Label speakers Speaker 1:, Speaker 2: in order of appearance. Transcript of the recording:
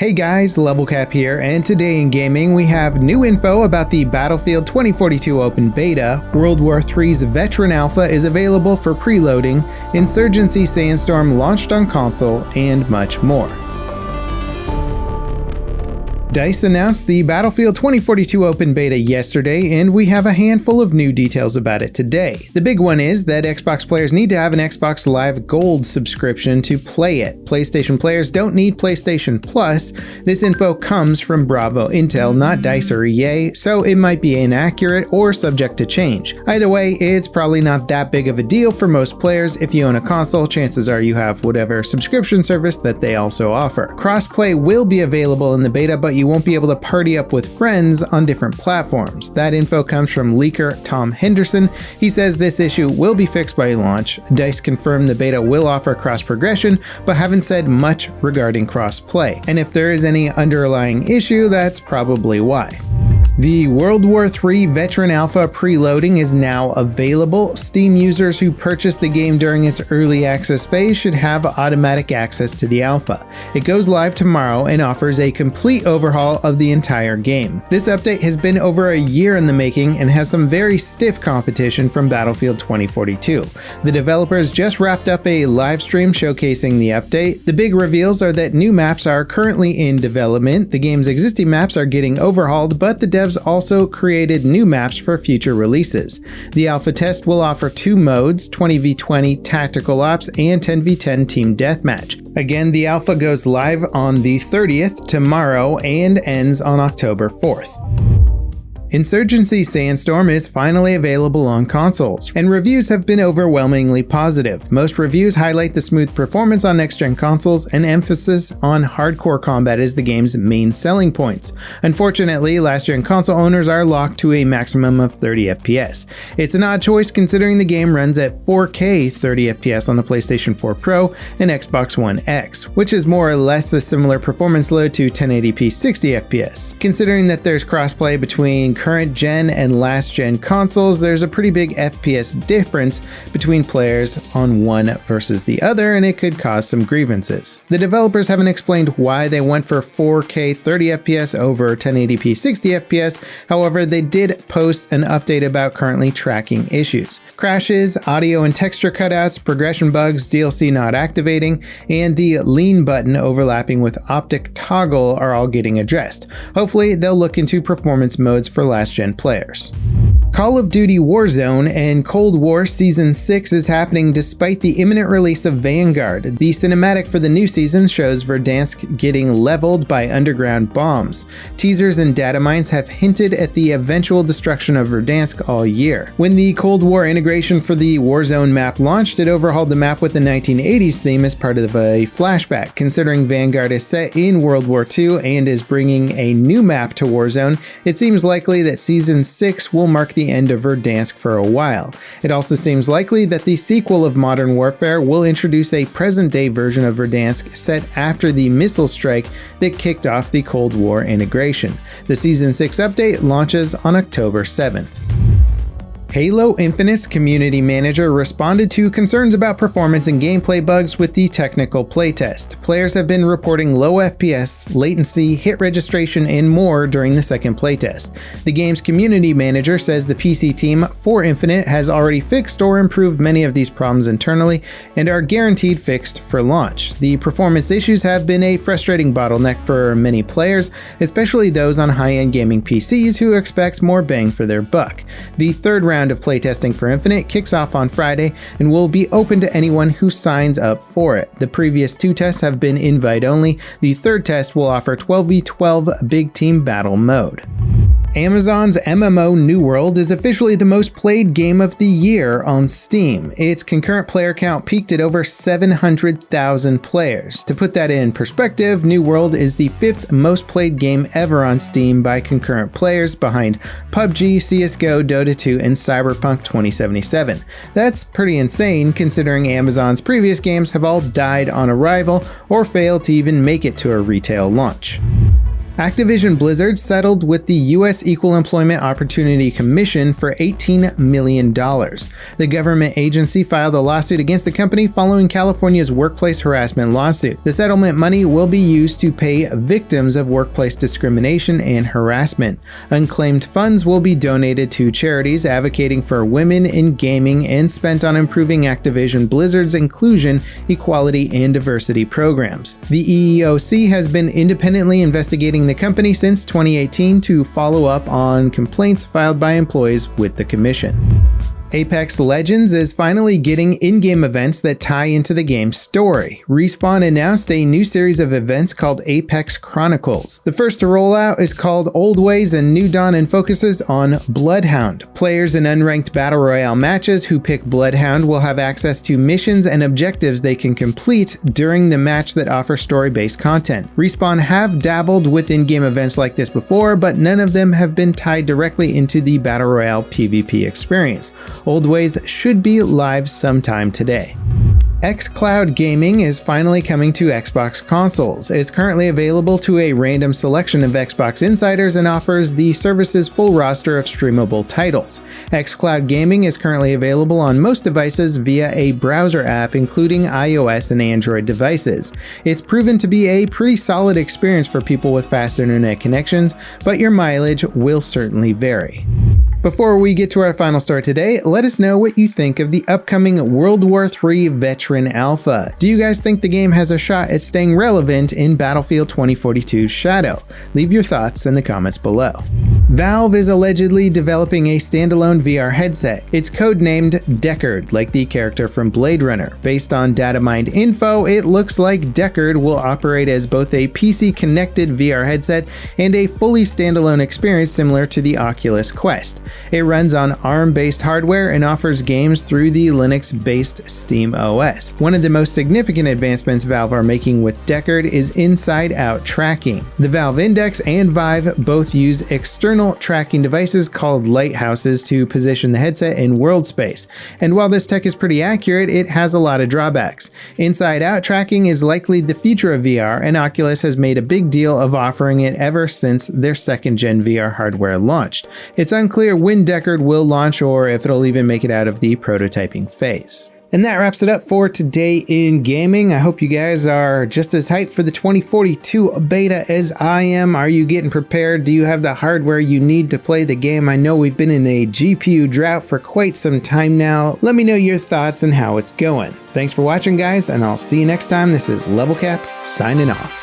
Speaker 1: Hey guys, Level Cap here, and today in gaming we have new info about the Battlefield 2042 Open Beta, World War III's Veteran Alpha is available for preloading, Insurgency Sandstorm launched on console, and much more. DICE announced the Battlefield 2042 Open Beta yesterday, and we have a handful of new details about it today. The big one is that Xbox players need to have an Xbox Live Gold subscription to play it. PlayStation players don't need PlayStation Plus. This info comes from Bravo Intel, not DICE or EA, so it might be inaccurate or subject to change. Either way, it's probably not that big of a deal for most players. If you own a console, chances are you have whatever subscription service that they also offer. Crossplay will be available in the beta, but you won't be able to party up with friends on different platforms. That info comes from leaker Tom Henderson. He says this issue will be fixed by launch. DICE confirmed the beta will offer cross progression, but haven't said much regarding cross-play. And if there is any underlying issue, that's probably why. The World War III Veteran Alpha preloading is now available. Steam users who purchased the game during its early access phase should have automatic access to the alpha. It goes live tomorrow and offers a complete overhaul of the entire game. This update has been over a year in the making and has some very stiff competition from Battlefield 2042. The developers just wrapped up a live stream showcasing the update. The big reveals are that new maps are currently in development, the game's existing maps are getting overhauled, but the devs also created new maps for future releases. The alpha test will offer two modes, 20v20 Tactical Ops and 10v10 Team Deathmatch. Again, the alpha goes live on the 30th, tomorrow, and ends on October 4th. Insurgency Sandstorm is finally available on consoles, and reviews have been overwhelmingly positive. Most reviews highlight the smooth performance on next-gen consoles and emphasis on hardcore combat as the game's main selling points. Unfortunately, last-gen console owners are locked to a maximum of 30 FPS. It's an odd choice considering the game runs at 4K 30 FPS on the PlayStation 4 Pro and Xbox One X, which is more or less a similar performance load to 1080p 60 FPS. Considering that there's crossplay between current gen and last gen consoles, there's a pretty big FPS difference between players on one versus the other, and it could cause some grievances. The developers haven't explained why they went for 4K 30 FPS over 1080p 60 FPS, however they did post an update about currently tracking issues. Crashes, audio and texture cutouts, progression bugs, DLC not activating, and the lean button overlapping with optic toggle are all getting addressed. Hopefully they'll look into performance modes for last-gen players. Call of Duty Warzone and Cold War Season 6 is happening despite the imminent release of Vanguard. The cinematic for the new season shows Verdansk getting leveled by underground bombs. Teasers and data mines have hinted at the eventual destruction of Verdansk all year. When the Cold War integration for the Warzone map launched, it overhauled the map with the 1980s theme as part of a flashback. Considering Vanguard is set in World War II and is bringing a new map to Warzone, it seems likely that Season 6 will mark the end of Verdansk for a while. It also seems likely that the sequel of Modern Warfare will introduce a present-day version of Verdansk set after the missile strike that kicked off the Cold War integration. The Season 6 update launches on October 7th. Halo Infinite's community manager responded to concerns about performance and gameplay bugs with the technical playtest. Players have been reporting low FPS, latency, hit registration, and more during the second playtest. The game's community manager says the PC team for Infinite has already fixed or improved many of these problems internally and are guaranteed fixed for launch. The performance issues have been a frustrating bottleneck for many players, especially those on high-end gaming PCs who expect more bang for their buck. The third round of playtesting for Infinite kicks off on Friday and will be open to anyone who signs up for it. The previous two tests have been invite only. The third test will offer 12v12 big team battle mode. Amazon's MMO New World is officially the most played game of the year on Steam. Its concurrent player count peaked at over 700,000 players. To put that in perspective, New World is the 5th most played game ever on Steam by concurrent players, behind PUBG, CSGO, Dota 2, and Cyberpunk 2077. That's pretty insane considering Amazon's previous games have all died on arrival or failed to even make it to a retail launch. Activision Blizzard settled with the U.S. Equal Employment Opportunity Commission for $18 million. The government agency filed a lawsuit against the company following California's workplace harassment lawsuit. The settlement money will be used to pay victims of workplace discrimination and harassment. Unclaimed funds will be donated to charities advocating for women in gaming and spent on improving Activision Blizzard's inclusion, equality, and diversity programs. The EEOC has been independently investigating the company since 2018 to follow up on complaints filed by employees with the commission. Apex Legends is finally getting in-game events that tie into the game's story. Respawn announced a new series of events called Apex Chronicles. The first to roll out is called Old Ways and New Dawn and focuses on Bloodhound. Players in unranked battle royale matches who pick Bloodhound will have access to missions and objectives they can complete during the match that offer story-based content. Respawn have dabbled with in-game events like this before, but none of them have been tied directly into the battle royale PvP experience. Old Ways should be live sometime today. xCloud Gaming is finally coming to Xbox consoles. It's currently available to a random selection of Xbox insiders and offers the service's full roster of streamable titles. xCloud Gaming is currently available on most devices via a browser app, including iOS and Android devices. It's proven to be a pretty solid experience for people with fast internet connections, but your mileage will certainly vary. Before we get to our final story today, let us know what you think of the upcoming World War III Veteran Alpha. Do you guys think the game has a shot at staying relevant in Battlefield 2042's shadow? Leave your thoughts in the comments below. Valve is allegedly developing a standalone VR headset. It's codenamed Deckard, like the character from Blade Runner. Based on data mined info, it looks like Deckard will operate as both a PC-connected VR headset and a fully standalone experience similar to the Oculus Quest. It runs on ARM-based hardware and offers games through the Linux-based Steam OS. One of the most significant advancements Valve are making with Deckard is inside-out tracking. The Valve Index and Vive both use external tracking devices called lighthouses to position the headset in world space. And while this tech is pretty accurate, it has a lot of drawbacks. Inside-out tracking is likely the future of VR, and Oculus has made a big deal of offering it ever since their second-gen VR hardware launched. It's unclear when Deckard will launch or if it'll even make it out of the prototyping phase. And that wraps it up for today in gaming. I hope you guys are just as hyped for the 2042 beta as I am. Are you getting prepared? Do you have the hardware you need to play the game? I know we've been in a GPU drought for quite some time now. Let me know your thoughts and how it's going. Thanks for watching, guys, and I'll see you next time. This is Level Cap signing off.